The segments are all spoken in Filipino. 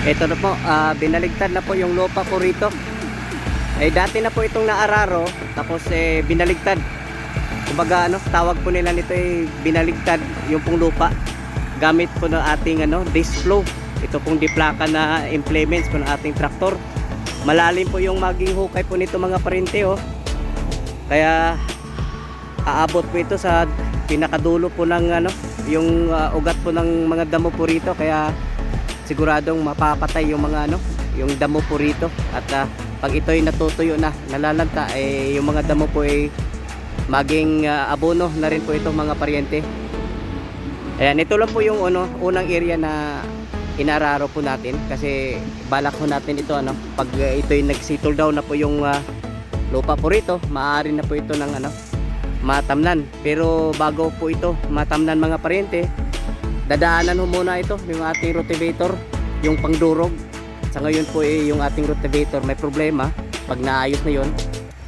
Ito na po, binaligtad na po yung lupa po rito. Dati na po itong naararo, tapos binaligtad. Kumbaga tawag po nila nito binaligtad yung pong lupa. Gamit po ng ating disc flow. Ito pong diplaka na implements po ng ating traktor. Malalim po yung maging hukay po nito mga parente Kaya aabot po ito sa pinakadulo po ng yung ugat po ng mga damo po rito. Kaya siguradong mapapatay yung mga yung damo po rito. At pag ito'y natutuyo na, nalalanta, yung mga damo po maging abono na rin po ito mga paryente. Ayan, ito lang po yung unang area na inararo po natin, kasi balak po natin ito pag ito'y nag-settle down na po yung lupa po rito, maaari na po ito ng matamnan. Pero bago po ito matamnan mga paryente, dadaanan ho muna ito yung ating rotavator, yung pangdurog. Sa ngayon po yung ating rotavator may problema. Pag naayos na yon,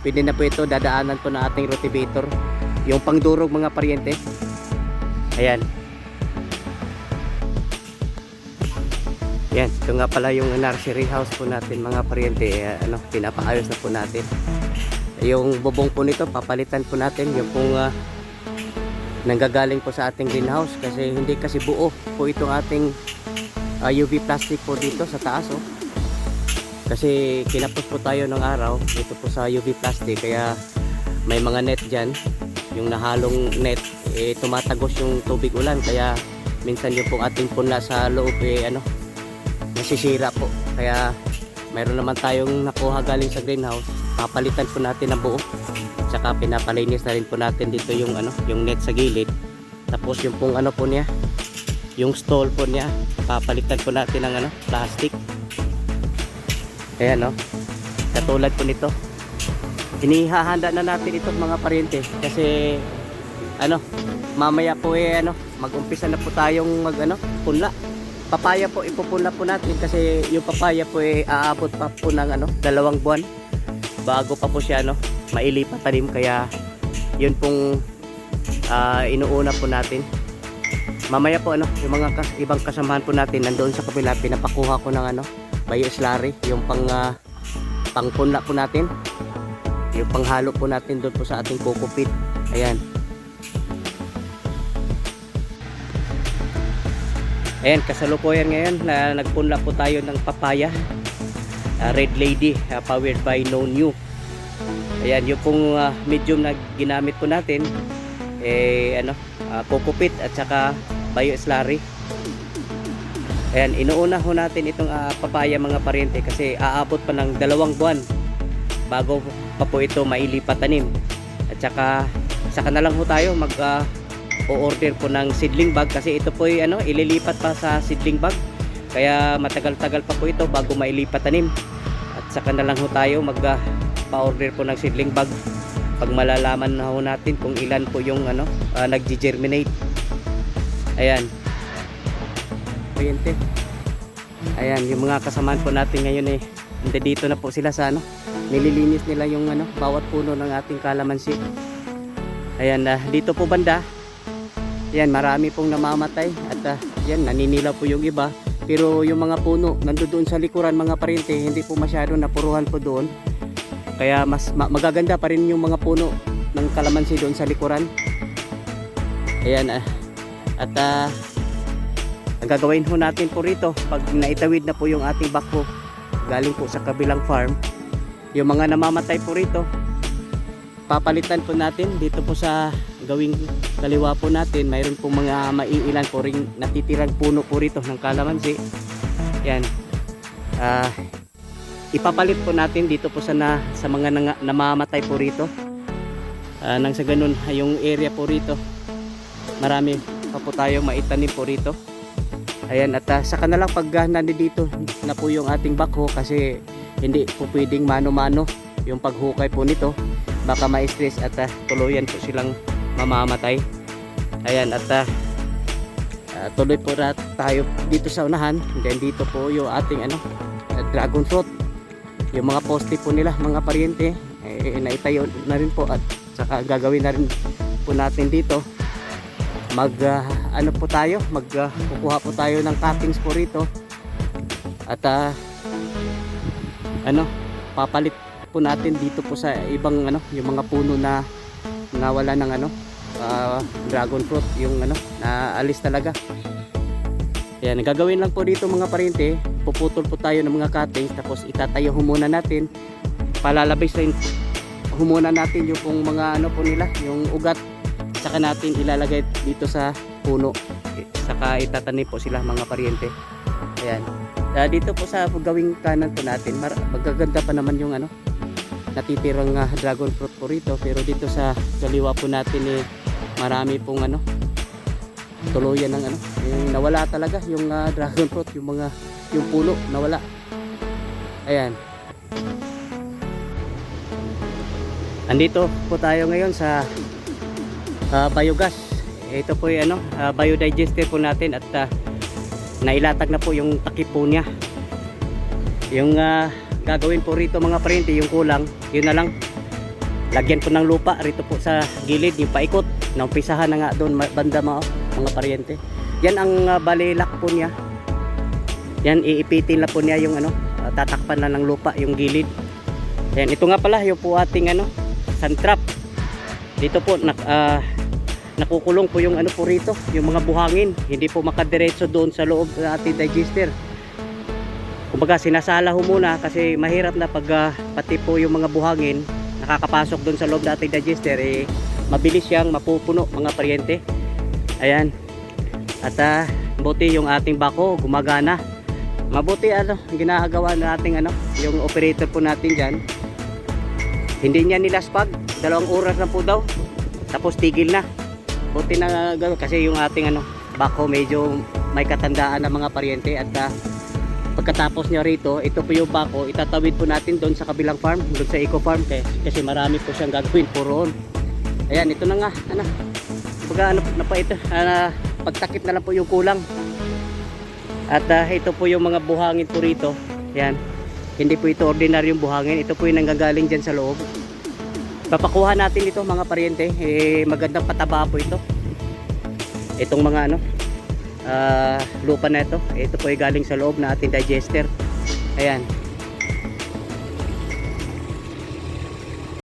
pwede na po ito dadaanan po na ating rotavator, yung pangdurog mga paryente. Ayan. Yan, ito nga pala yung nursery house po natin mga paryente. Pinapaayos na po natin. Yung bubong po nito papalitan po natin, yung pong nanggagaling po sa ating greenhouse, kasi hindi kasi buo po itong ating UV plastic po dito sa taas kasi kinapos po tayo ng araw dito po sa UV plastic, kaya may mga net dyan, yung nahalong net tumatagos yung tubig ulan, kaya minsan yung pong ating punla sa loob nasisira po. Kaya mayroon naman tayong nakuha galing sa greenhouse, papalitan po natin ng buo. Tsaka pinapalinis na rin po natin dito yung yung net sa gilid. Tapos yung pong po niya, yung stall po niya, papalitan po natin ng plastic. Ayan katulad po nito. Inihahanda na natin ito mga paryente, kasi mamaya po mag-umpisa na po tayong punla. Papaya po ipupunla po natin, kasi yung papaya po aabot pa po ng 2 buwan bago pa po siya mailipat tanim. Kaya yun pong inuuna po natin. Mamaya po yung mga ibang kasamahan po natin nandoon sa kabila, pinapakuha ko ng bio-slurry, yung pangpunla po natin, yung panghalo po natin doon po sa ating coco peat. Ayan. Ayan, kasalukuyan ngayon na nagpunla po tayo ng papaya, Red Lady, powered by No New. Ayan, yung pong medium na ginamit po natin coco peat at saka bio-slurry. Ayan, inuuna ho natin itong papaya mga paryente, kasi aabot pa ng 2 buwan bago pa po ito mailipat tanim. At saka na lang ho tayo o-order po ng seedling bag, kasi ito po ililipat pa sa seedling bag, kaya matagal-tagal pa po ito bago mailipat tanim. At saka na lang ho tayo pa-order po ng seedling bag pag malalaman na ho natin kung ilan po yung nag-germinate. Ayan paryente. Ayan, yung mga kasamaan po natin ngayon hindi dito na po sila sa nililinis nila yung bawat puno ng ating kalamansi. Ayan, dito po banda, yan, marami pong namamatay at yan, naninilaw po yung iba, pero yung mga puno nandoon sa likuran mga paryente, hindi po masyado napuruhan po doon, kaya mas magaganda pa rin yung mga puno ng kalamansi doon sa likuran. Ayan, at ang gagawin ho natin po rito, pag naitawid na po yung ating bako galing po sa kabilang farm, yung mga namamatay po rito papalitan po natin dito po sa gawing kaliwa po natin. Mayroon po mga maiilan po ring natitirang puno po rito ng kalamansi. Yan, ipapalit po natin dito po sa mga namamatay po rito, nang sa ganun yung area po rito marami pa po tayo maitanim po rito. Ayan, at saka na lang pag nandito na po yung ating bako, kasi hindi po pwedeng mano-mano yung paghukay po nito, baka ma-stress at tuluyan po silang mamamatay. Ayan, at tuloy po tayo dito sa unahan. Then dito po yung ating dragon fruit, yung mga poste po nila mga paryente, naitayo na rin po, at saka gagawin na rin po natin dito. Kukuha po tayo ng cuttings po rito At papalit po natin dito po sa ibang yung mga puno na nawala ng dragon fruit, yung naalis talaga. Ayan, gagawin lang po dito mga parinti, puputol po tayo ng mga cuttings, tapos itatayo muna natin, palalabis rin muna natin yung pong mga po nila, yung ugat, saka natin ilalagay dito sa puno, saka itatanim po sila mga parinti. Ayan, dito po sa gawing kanan po natin, magaganda pa naman yung natitirang dragon fruit po rito, pero dito sa kaliwa po natin marami pong tuluyan ng yung nawala talaga yung dragon fruit, yung puno nawala. Ayan, andito po tayo ngayon sa biogas. Ito po yung biodigester po natin, at nailatag na po yung takip po niya. Yung gagawin po rito mga parinti, yung kulang, yun na lang, lagyan po ng lupa rito po sa gilid, yung paikot, naumpisahan na nga doon banda mga paryente. Yan ang balilak po niya. Yan, iipitin na po niya yung tatakpan na ng lupa yung gilid. Yan, ito nga pala yung po ating sand trap. Dito po nakukulong po yung po rito, yung mga buhangin, hindi po makadiretso doon sa loob ng ating digester. Kumbaga sinasala ho muna, kasi mahirap na pag pati po yung mga buhangin nakakapasok doon sa loob ng ating digester, mabilis siyang mapupuno mga paryente. Ayan, at buti yung ating bako gumagana, mabuti ginagawa nating yung operator po natin dyan, hindi niya nilaspag, 2 oras na po daw, tapos tigil na. Buti na kasi yung ating bako medyo may katandaan na mga paryente, at pagkatapos niya rito, ito po yung bako, itatawid po natin doon sa kabilang farm, doon sa eco farm, kasi marami po siyang gagawin po roon. Ayan, ito na nga pagtakip na lang po yung kulang. At ito po yung mga buhangin po rito. Ayan, hindi po ito ordinaryong buhangin, ito po yung nanggagaling dyan sa loob. Papakuha natin ito mga paryente, magandang pataba po ito. Itong mga lupa na ito po ay galing sa loob na ating digester. Ayan,